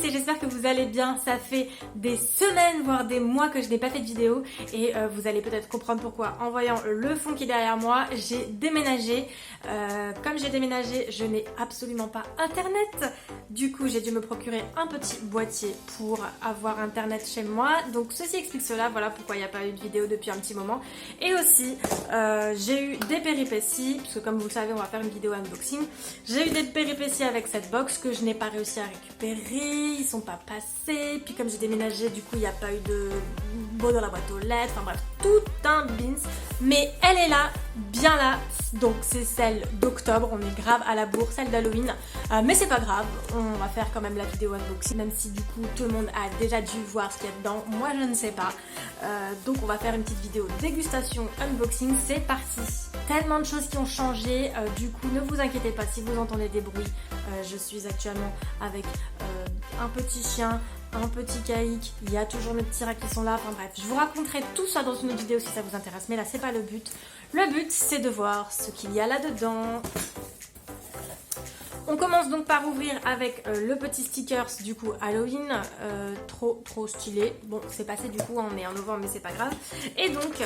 J'espère que vous allez bien. Ça fait des semaines voire des mois que je n'ai pas fait de vidéo et vous allez peut-être comprendre pourquoi en voyant le fond qui est derrière moi. J'ai déménagé, comme j'ai déménagé je n'ai absolument pas internet, du coup j'ai dû me procurer un petit boîtier pour avoir internet chez moi, donc ceci explique cela, voilà pourquoi il n'y a pas eu de vidéo depuis un petit moment. Et aussi j'ai eu des péripéties, puisque comme vous le savez on va faire une vidéo unboxing. J'ai eu des péripéties avec cette box que je n'ai pas réussi à récupérer, ils sont pas passés, puis comme j'ai déménagé du coup il n'y a pas eu de beau dans la boîte aux lettres, enfin bref tout un beans, mais elle est là, bien là, donc c'est celle d'octobre, on est grave à la bourre, celle d'Halloween, mais c'est pas grave, on va faire quand même la vidéo unboxing, même si du coup tout le monde a déjà dû voir ce qu'il y a dedans, moi je ne sais pas, donc on va faire une petite vidéo dégustation unboxing, c'est parti. Tellement de choses qui ont changé, du coup ne vous inquiétez pas si vous entendez des bruits, je suis actuellement avec un petit chien, un petit caïque, il y a toujours mes petits rats qui sont là, enfin bref, je vous raconterai tout ça dans une autre vidéo si ça vous intéresse, mais là c'est pas le but. Le but c'est de voir ce qu'il y a là-dedans. On commence donc par ouvrir avec le petit stickers du coup Halloween, trop stylé. Bon c'est passé du coup, on est en novembre mais c'est pas grave. Et donc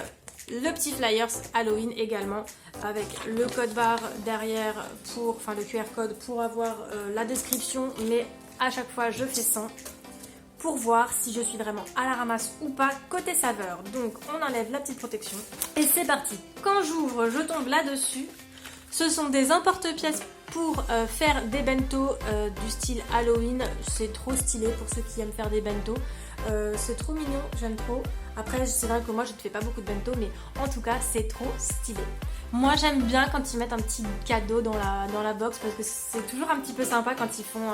le petit flyers Halloween également avec le code barre derrière pour, enfin le QR code pour avoir la description, mais à chaque fois je fais 100 pour voir si je suis vraiment à la ramasse ou pas côté saveur. Donc on enlève la petite protection et c'est parti. Quand j'ouvre je tombe là-dessus, ce sont des emporte-pièces pour faire des bento du style Halloween. C'est trop stylé pour ceux qui aiment faire des bento, c'est trop mignon, j'aime trop. Après c'est vrai que moi je ne fais pas beaucoup de bento, mais en tout cas c'est trop stylé. Moi j'aime bien quand ils mettent un petit cadeau dans la box, parce que c'est toujours un petit peu sympa quand ils font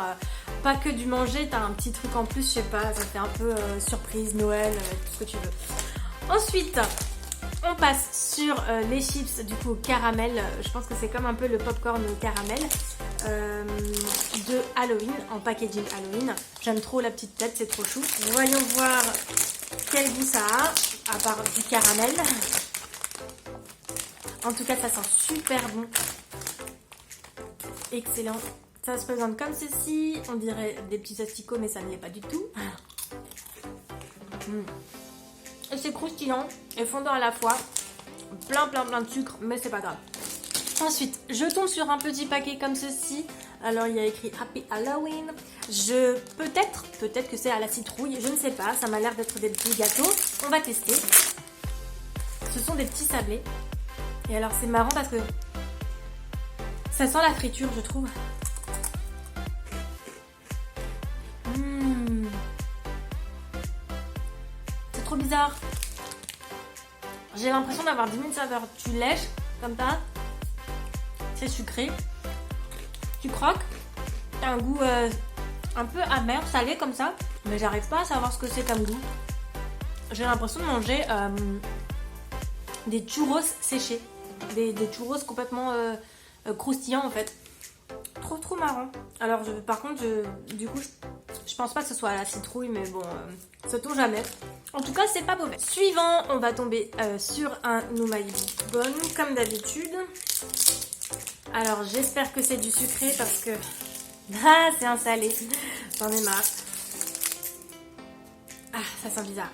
pas que du manger, t'as un petit truc en plus, je sais pas, ça fait un peu surprise, Noël, tout ce que tu veux. Ensuite on passe sur les chips du coup caramel, je pense que c'est comme un peu le popcorn caramel de Halloween, en packaging Halloween. J'aime trop la petite tête, c'est trop chou. Voyons voir quel goût ça a, à part du caramel. En tout cas ça sent super bon, excellent. Ça se présente comme ceci, on dirait des petits asticots mais ça ne l'est pas du tout. C'est croustillant et fondant à la fois, plein de sucre, mais c'est pas grave. Ensuite, je tombe sur un petit paquet comme ceci. Alors il y a écrit Happy Halloween. Peut-être que c'est à la citrouille, je ne sais pas, ça m'a l'air d'être des petits gâteaux. On va tester. Ce sont des petits sablés. Et alors c'est marrant parce que ça sent la friture, je trouve. C'est trop bizarre. J'ai l'impression d'avoir 10 000 saveurs. Tu lèches comme ça, c'est sucré. Tu croques, t'as un goût un peu amer, salé comme ça, mais j'arrive pas à savoir ce que c'est comme goût. J'ai l'impression de manger des churros séchés, des churros complètement croustillants en fait. Trop marrant. Alors par contre, du coup, je pense pas que ce soit à la citrouille, mais bon, sait-on jamais. En tout cas, c'est pas mauvais. Suivant, on va tomber sur un Noumaï Bonne, comme d'habitude. Alors, j'espère que c'est du sucré parce que... Ah, c'est un salé. J'en ai marre. Ah, ça sent bizarre.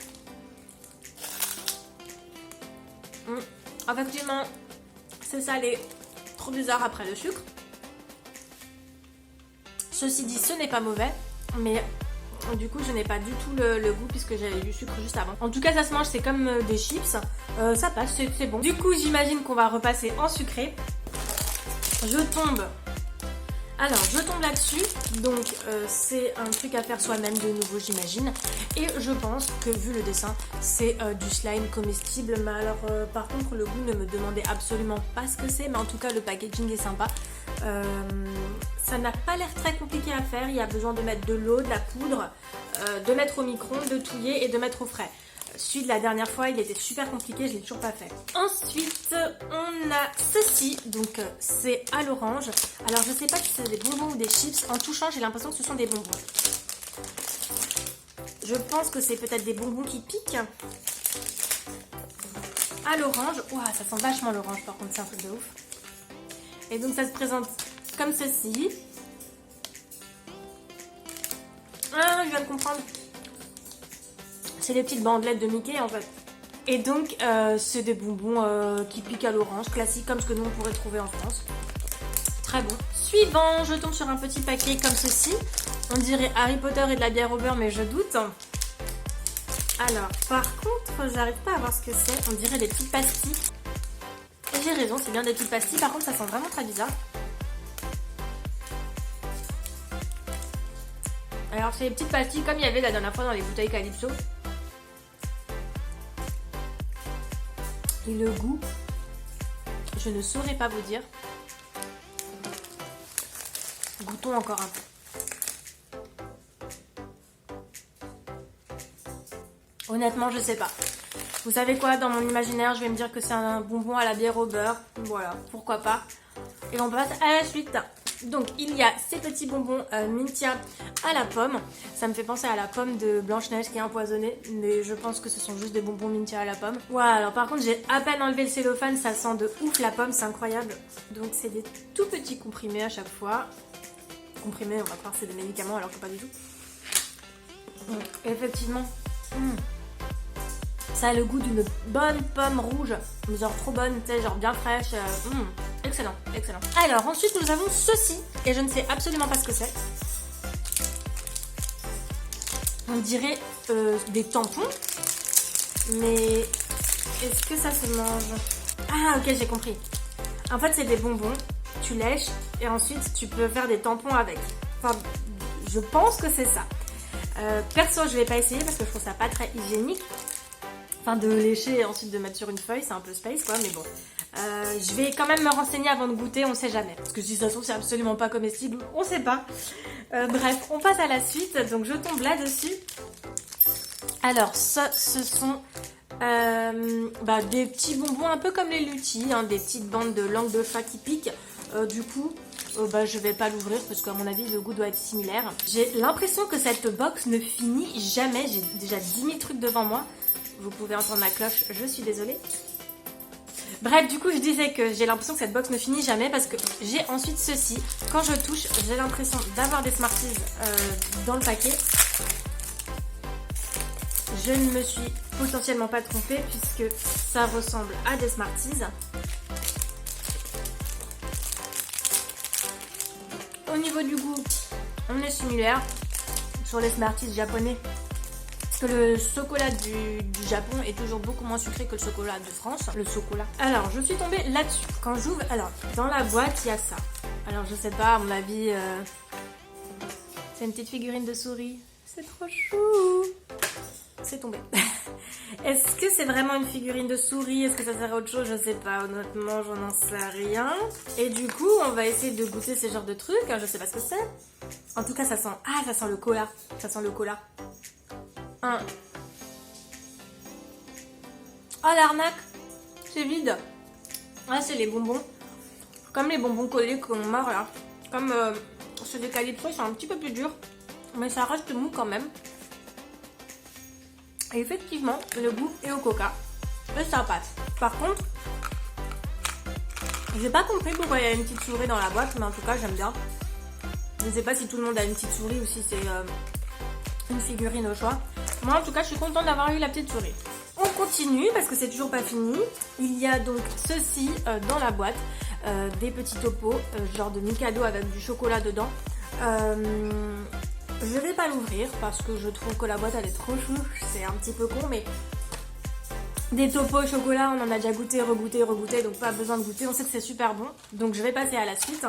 Effectivement, c'est salé. Trop bizarre après le sucre. Ceci dit, ce n'est pas mauvais, mais du coup je n'ai pas du tout le goût puisque j'avais du sucre juste avant. En tout cas ça se mange, c'est comme des chips, ça passe, c'est bon. Du coup j'imagine qu'on va repasser en sucré. Je tombe là-dessus, donc c'est un truc à faire soi-même de nouveau j'imagine. Et je pense que vu le dessin, c'est du slime comestible, mais alors par contre le goût ne me demandait absolument pas ce que c'est, mais en tout cas le packaging est sympa. Ça n'a pas l'air très compliqué à faire, il y a besoin de mettre de l'eau, de la poudre, de mettre au micro-ondes, de touiller et de mettre au frais. Celui de la dernière fois il était super compliqué, je l'ai toujours pas fait. Ensuite on a ceci, donc c'est à l'orange. Alors je sais pas si c'est des bonbons ou des chips, en touchant j'ai l'impression que ce sont des bonbons. Je pense que c'est peut-être des bonbons qui piquent. à l'orange. Ouah, ça sent vachement l'orange par contre, c'est un truc de ouf. Et donc ça se présente comme ceci. Ah, je viens de comprendre. C'est les petites bandelettes de Mickey en fait. Et donc c'est des bonbons qui piquent à l'orange, classique comme ce que nous on pourrait trouver en France. Très bon. Suivant, je tombe sur un petit paquet comme ceci. On dirait Harry Potter et de la bière au beurre, mais je doute. Alors, par contre, j'arrive pas à voir ce que c'est. On dirait des petites pastilles. Et j'ai raison, c'est bien des petites pastilles. Par contre, ça sent vraiment très bizarre. Alors, c'est des petites pastilles comme il y avait la dernière fois dans les bouteilles Calypso. Et le goût, je ne saurais pas vous dire. Goûtons encore un peu. Honnêtement, je sais pas. Vous savez quoi, dans mon imaginaire, je vais me dire que c'est un bonbon à la bière au beurre. Voilà, pourquoi pas. Et on passe à la suite. Donc, il y a ces petits bonbons Mintia à la pomme. Ça me fait penser à la pomme de Blanche-Neige qui est empoisonnée. Mais je pense que ce sont juste des bonbons Mintia à la pomme. Voilà, alors par contre, j'ai à peine enlevé le cellophane. Ça sent de ouf la pomme, c'est incroyable. Donc, c'est des tout petits comprimés à chaque fois. Comprimés, on va croire que c'est des médicaments alors que pas du tout. Donc, effectivement... Ça a le goût d'une bonne pomme rouge, mais genre trop bonne, tu sais, genre bien fraîche. Excellent, excellent. Alors ensuite nous avons ceci, et je ne sais absolument pas ce que c'est. On dirait des tampons, mais est-ce que ça se mange? Ah ok, j'ai compris. En fait c'est des bonbons, tu lèches, et ensuite tu peux faire des tampons avec. Enfin, je pense que c'est ça. Perso je vais pas essayer parce que je trouve ça pas très hygiénique. Enfin de lécher et ensuite de mettre sur une feuille, c'est un peu space quoi, mais bon. Je vais quand même me renseigner avant de goûter, on sait jamais. Parce que si ça se trouve c'est absolument pas comestible, on sait pas. Bref, on passe à la suite, donc je tombe là-dessus. Alors ça, ce sont des petits bonbons un peu comme les lutis, hein, des petites bandes de langue de chat qui piquent. Du coup... je vais pas l'ouvrir parce qu'à mon avis le goût doit être similaire. J'ai l'impression que cette box ne finit jamais. J'ai déjà 10 000 trucs devant moi. Vous pouvez entendre ma cloche, je suis désolée. Bref, du coup je disais que j'ai l'impression que cette box ne finit jamais parce que j'ai ensuite ceci. Quand je touche, j'ai l'impression d'avoir des Smarties dans le paquet. Je ne me suis potentiellement pas trompée puisque ça ressemble à des Smarties. Au niveau du goût, on est similaire sur les Smarties japonais. Parce que le chocolat du Japon est toujours beaucoup moins sucré que le chocolat de France. Le chocolat. Alors, je suis tombée là-dessus. Quand j'ouvre, alors, dans la boîte, il y a ça. Alors, je sais pas, à mon avis, c'est une petite figurine de souris. C'est trop chou. C'est tombé. Est-ce que c'est vraiment une figurine de souris? Est-ce que ça sert à autre chose? Je sais pas, honnêtement, j'en n'en sais rien. Et du coup, on va essayer de goûter ces genres de trucs. Je sais pas ce que c'est. En tout cas, ça sent... Ah, ça sent le cola. Ça sent le cola. Oh, l'arnaque. C'est vide. Ah, c'est les bonbons. Comme les bonbons collés qu'on mord là. Comme ceux des Calypso, c'est un petit peu plus dur. Mais ça reste mou quand même. Et effectivement, le goût est au coca. Et ça passe. Par contre, j'ai pas compris pourquoi il y a une petite souris dans la boîte, mais en tout cas, j'aime bien. Je ne sais pas si tout le monde a une petite souris ou si c'est une figurine au choix. Moi, en tout cas, je suis contente d'avoir eu la petite souris. On continue parce que c'est toujours pas fini. Il y a donc ceci dans la boîte. Des petits topos, genre de Mikado avec du chocolat dedans. Je vais pas l'ouvrir parce que je trouve que la boîte elle est trop chou. C'est un petit peu con, mais des topos au chocolat, on en a déjà goûté, regoûté, donc pas besoin de goûter. On sait que c'est super bon. Donc je vais passer à la suite.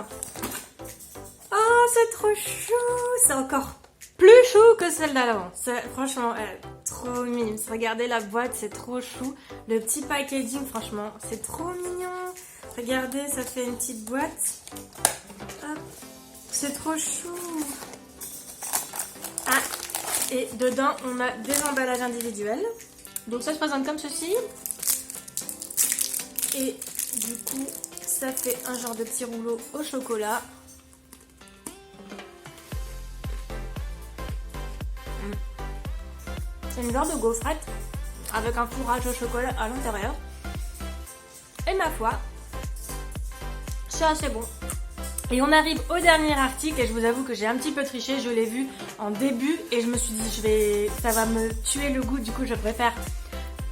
Oh, c'est trop chou. C'est encore plus chou que celle d'avant. Franchement, elle est trop mignonne. Regardez la boîte, c'est trop chou. Le petit packaging, franchement, c'est trop mignon. Regardez, ça fait une petite boîte. Hop. C'est trop chou. Ah, et dedans, on a des emballages individuels. Donc ça se présente comme ceci. Et du coup, ça fait un genre de petit rouleau au chocolat. C'est une genre de gaufrette avec un fourrage au chocolat à l'intérieur. Et ma foi, c'est assez bon. Et on arrive au dernier article et je vous avoue que j'ai un petit peu triché, je l'ai vu en début et je me suis dit ça va me tuer le goût, du coup je préfère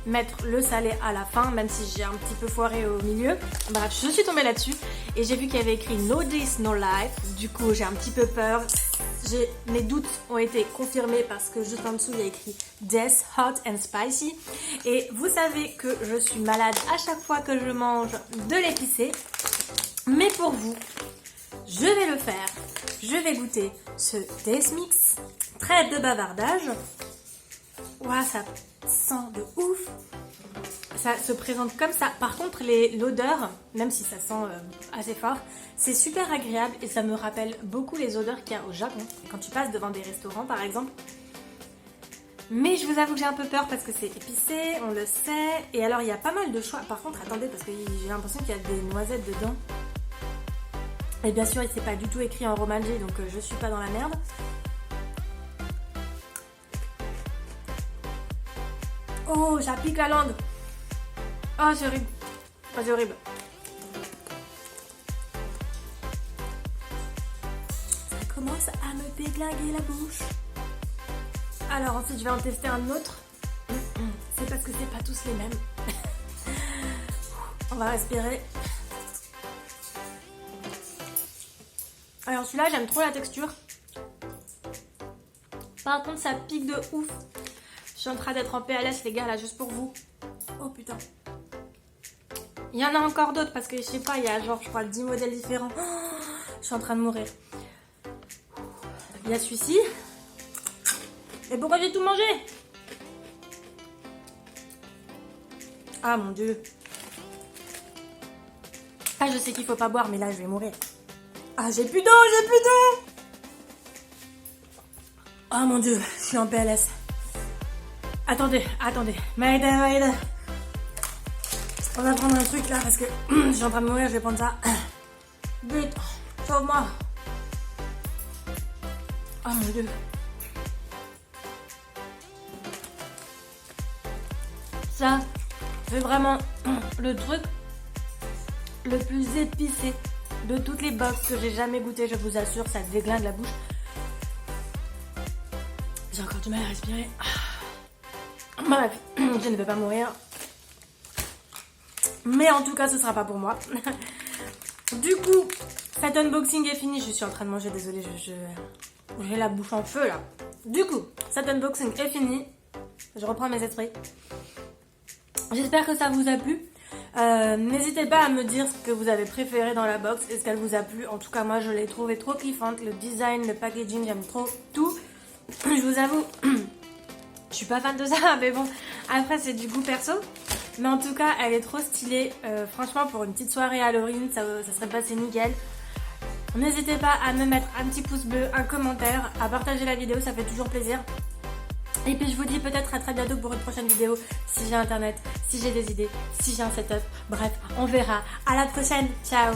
mettre le salé à la fin, même si j'ai un petit peu foiré au milieu. Bref, je suis tombée là-dessus et j'ai vu qu'il y avait écrit No This, No Life, du coup j'ai un petit peu peur. Mes doutes ont été confirmés parce que juste en dessous il y a écrit Death, Hot and Spicy. Et vous savez que je suis malade à chaque fois que je mange de l'épicé, mais pour vous, je vais le faire. Je vais goûter ce Death Mix. Trêve de bavardage. Ouah, ça sent de ouf. Ça se présente comme ça. Par contre, l'odeur, même si ça sent assez fort, c'est super agréable et ça me rappelle beaucoup les odeurs qu'il y a au Japon. Quand tu passes devant des restaurants, par exemple. Mais je vous avoue que j'ai un peu peur parce que c'est épicé, on le sait. Et alors, il y a pas mal de choix. Par contre, attendez, parce que j'ai l'impression qu'il y a des noisettes dedans. Et bien sûr, c'est pas du tout écrit en romaji, donc je suis pas dans la merde. Oh, ça pique la langue. Oh, c'est horrible. Oh, c'est horrible. Ça commence à me déglinguer la bouche. Alors ensuite, je vais en tester un autre. C'est parce que c'est pas tous les mêmes. On va respirer. Alors celui-là, j'aime trop la texture. Par contre, ça pique de ouf. Je suis en train d'être en PLS, les gars, là, juste pour vous. Oh putain. Il y en a encore d'autres parce que je sais pas, il y a genre, je crois, 10 modèles différents. Oh, je suis en train de mourir. Il y a celui-ci. Et pourquoi j'ai tout mangé? Ah mon dieu. Ah, je sais qu'il faut pas boire, mais là, je vais mourir. Ah, j'ai plus d'eau, j'ai plus d'eau. Oh mon dieu, je suis en PLS. Attendez. Maïda. On va prendre un truc là parce que je suis en train de mourir, je vais prendre ça. Vite, sauve-moi. Oh mon dieu. Ça, c'est vraiment le truc le plus épicé de toutes les box que j'ai jamais goûté, je vous assure, ça déglingue la bouche. J'ai encore du mal à respirer. Bref, je ne vais pas mourir. Mais en tout cas, ce sera pas pour moi. Du coup, cet unboxing est fini. Je suis en train de manger, désolée, j'ai la bouche en feu là. Du coup, cet unboxing est fini. Je reprends mes esprits. J'espère que ça vous a plu. N'hésitez pas à me dire ce que vous avez préféré dans la box et ce qu'elle vous a plu. En tout cas, moi, je l'ai trouvé trop kiffante. Le design, le packaging, j'aime trop tout. Je vous avoue, je suis pas fan de ça, mais bon, après, c'est du goût perso. Mais en tout cas, elle est trop stylée. Franchement, pour une petite soirée Halloween, ça serait passé nickel. N'hésitez pas à me mettre un petit pouce bleu, un commentaire, à partager la vidéo, ça fait toujours plaisir. Et puis je vous dis peut-être à très bientôt pour une prochaine vidéo, si j'ai internet, si j'ai des idées, si j'ai un setup. Bref, on verra. À la prochaine, ciao.